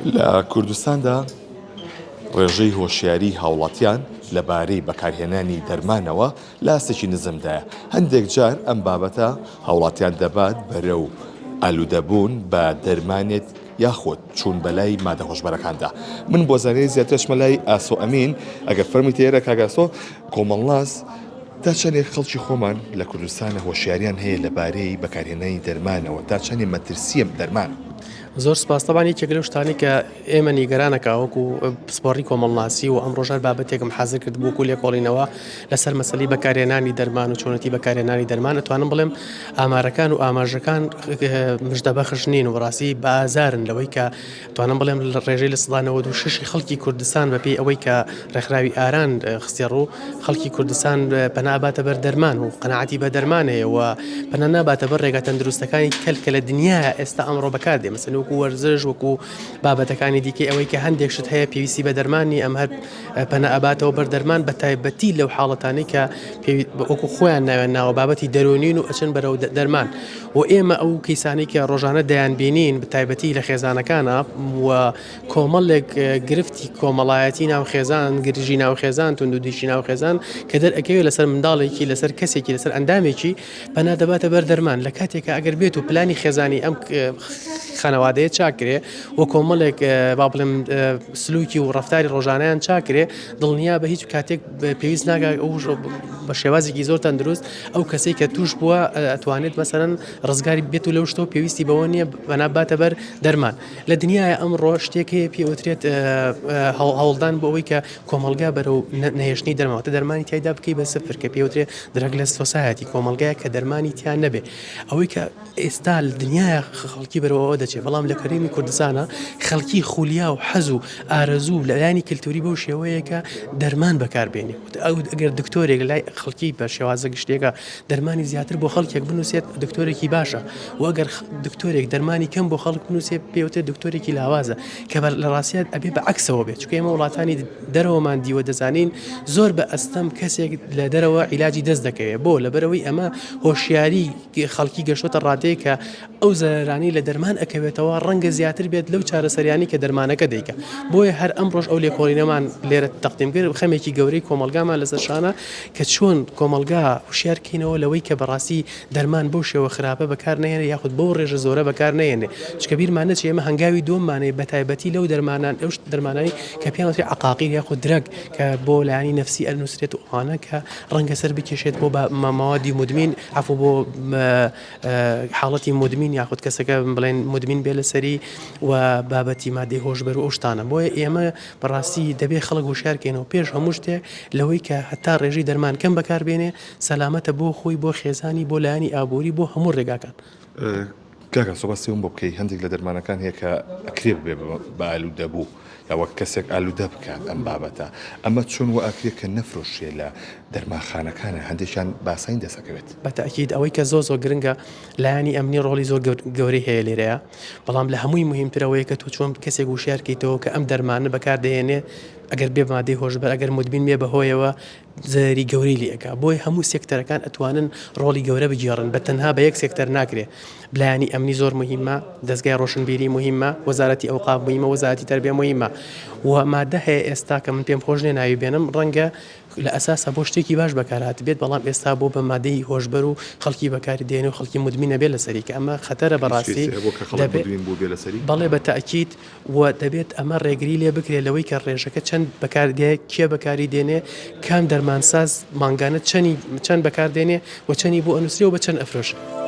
لە کوردستاندا ڕێژەی هۆشیاری هاوڵاتیان لەبارەی بەکارهێنانی دەرمانەوە لاسێکی نزمدایە. هەندێک جار ئەم بابەتە هاوڵاتیان دەبات بەرەو ئالوودەبوون بە دەرمانێت یاخۆت چوون بەلای مادە هۆشبەرەکاندا. من بۆ زانەی زیاترشمە لای ئاسۆ ئەمین ئەگەر فەرمی تێرە کاگاسۆ کۆمەڵاس تا چەندێک خەڵکی خۆمان لە کوردستانە هۆشیاریان هەیە لەبارەی بەکارهێنانی دەرمانەوە تا چەندێک مەترسیم دەرمان. زۆر سپاسەبانی یەکێک لەو شتانی کە ئێمە نیگەرانەکە وەکو پسپۆڕی کۆمەڵناسی و ئەم ڕۆژار بابەتێکم حەزر کرد بووکو لێکۆڵینەوە لەسەر مەسەلەی بەکارهێنانی دەرمان و چۆنەتی بەکارهێنانی دەرمان ئەتوانم بڵێم ئامارەکان و ئاماژەکان مژدەبەخش نین و بەڕاستی بازارن لەوەی کە توانم بڵێم ڕێژەی لە سەدانەوە و ششی خەڵکی کوردستان بەپێی ئەوەی کە ڕێکخراوی ئاران خستێ ڕوو خەڵکی کوردستان پەنا باتە بەر دەرمان و قەناعەتی بە دەرمانەیە و پەنا ناباتە بەر ڕێگە تەندروستەکانی کەلکە لە دنیاە ئێستا ئەمڕۆ بەکاردێ مەسەن وەکو وەرزش وەکو بابەتەکانی دیکەی ئەوەی کە هەندێک شت هەیە پێویستی بە دەرمانی ئەم هەر پەنا ئەباتەوە بەر دەرمان بە تایبەتی لەو حاڵەتانەی کە وەکو خۆیان ناوێن ناوە بابەتی دەرونین و ئەچن بەرەو دەرمان و ئێمە ئەو کەیسانەی کە ڕۆژانە دەیان بینین بە تایبەتی لە خێزانەکانە و کۆمەڵێک گرفتی کۆمەڵایەتی ناو خێزان گرژی ناو خێزان تونند و دیشی ناو خێزان کە دەرئەکەوێت لەسەر منداڵێکی لەسەر کەسێکی لەسەر ئەندامێکی پەنا دەباتە بەر دەرمان لە کاتێکە ئەگەر بێت و پلانی خێزانی ئەم خانەوادەیە چاکرێ و کۆمەڵێک با بڵێم سلوکی و ڕەفتاری ڕۆژانەیان چاکرێ دڵنیا بە هیچ کاتێک پێویست ناگات ئەو بە شێوازێکی زۆر تەندروست ئەو کەسێک کە توش بووە ئەتوانێت مەسەرەن ڕزگاری بێت و لەو شتەوە پێویستی بەوە نییە بەناباتە بەر دەرمان لە دنیاە ئەمڕۆ شتێک هەیە پێوترێت هەوڵدان بۆ ئەوەی کە کۆمەلگا بەرەو نەهێشتنی دەرماوەتە دەرمانی تایدا بکەی بە سفر کە پێوترێت درەگ لە سۆسایەتی کۆمەلگایە کە دەرمانی تیان نەبێ ئەوەی کە ئێستا لە دنیاە خەڵکی بەرەوە دەچێت بەڵام لە کەرێمی کوردستانە خەڵکی خولیا و حەز و ئارەزوو لە لایانی کللتوری بەو شێوەیە کە دەرمان بەکاربێنی ئەگەر دکتۆرێک لای خەڵکی بە شێوازە گشتێکە دەرمانی زیاتر بۆ خەڵکێک بنووسێت دکتۆرێکی باشە و ئەگەر دکتۆرێک دەرمانی کەم بۆ خەڵک بنووسێت پێوتێت دکتۆرێکی لاوازە کە لە ڕاستیات ئەبێ بە عکسەوە بێت چکە ئێمە وڵاتانی دەرەوەمان دیوە دەزانین زۆر بە ئەستەم کەسێک لە دەرەوە عیلاجی دەست دەکەوێت بۆ لەبەرەوەی ئەمە هۆشیاری خەڵکی گەشتۆتە ڕادەیە کە ئەو زەرانی لە دەرمان ئەکەوێتەوە ڕەنگە زیاتر بێت لەو چارەسەریانی کە دەرمانەکە دەیکە بۆیە هەر ئەم ڕۆژ ئەو لێکۆڵینەمان لێرە تەقدیمکرد خەمێکی گەورەی کۆمەلگامان لەسەر شانە کە چۆن کۆمەلگا هوشیارکەینەوە لەوەی کە بەڕاستی دەرمان بەو شێوە خراپە بەکار نهێنێ یاخود بەو ڕێژە زۆرە بەکار نهێنێ چکە بیرمانە چی ئێمە هەنگاوی دۆممانەیە بە تایبەتی لەو دەرمانان ئەو دەرمانانی کە پێیانوترێت عەقاقیر یاخود درەگ کە بۆ لایانی نەفسی ئەنووسرێت و ئەوانە کە ڕەنگە سەر بکێشێت بۆ مەوادی مدمین عەفو بۆ حاڵەتی مدمین یاخود کەسەکە بڵێن مدمین بێ لەسەری و بابەتی مادەی هۆشبەر و ئەو شتانە بۆیە ئێمە بەڕاستی دەبێت خەڵک هوشیارکەینەوە پێش هەموو شتێک لەوەی کە هەتا ڕێژەی دەرمان کەم بەکاربێنێ سەلامەتە بۆ خۆی بۆ خێزانی بۆ لایانی ئابووری بۆ هەموو ڕێگاکان. کاکە سۆباسیەوە بۆ بکەی هەندێک لە دەرمانەکان هەیە کە ئەکرێ بێ بە ئالوودەبوو یاوە کەسێک ئالوودە بکات ئەم بابەتە ئەمە چۆن وە ئەکرێت کە نەفرۆشیە لە دەرمانخانەکانە هەندێکیان باساین دەسەکەوێت بەتەئکید ئەوەی کە زۆر گرنگە لایانی ئەمنی ڕۆڵی زۆر گەورەی هەیە لێرەیە بەڵام لە هەمووی مهمترەوەیە کە تۆ چۆن کەسێک وشیارکەیتەوە کە ئەم دەرمانە بەکاردەهێنێ ئەگەر بێ مادەی هۆشبەر ئەگەر مدمین بێ بەهۆیەوە زەری گەورەی لێەکە بۆی هەموو سێکتەرەکان ئەتوانن ڕۆڵی گەورە بگێڕن بە تەنها بە یەک سێکتەر ناکرێ بلایانی ئەمنی زۆر مهمە دەستگای ڕۆشنبیری مهمە وەزارەتی ئەوقاف مهمە وەزارەتی تەربیە مهمە و مادە هەیە ئێستا کە من پێم خۆش ناوی بێنم ڕەنگە لە ئەساسە بۆ شتێکی باش بەکارات بێت بەڵام ئێستا بۆ بە مادەی هۆشبەر و خەڵکی بەکاری دێنێ و خەڵکی مدمینە بێت لەسەری کە ئەمە خەتەرە بەڕاستی بەڵێ بە تەئکید و دەبێت ئەمە ڕێگری لێ بکرێت لەوەی کە ڕێژەکە چەند بەکاردێ کێ بەکاری دێنێ کام دەرمانساز مانگانە چەند بەکاردێنێ و چەندی بۆ ئەنووسێ و بە چەند ئەفرۆشە.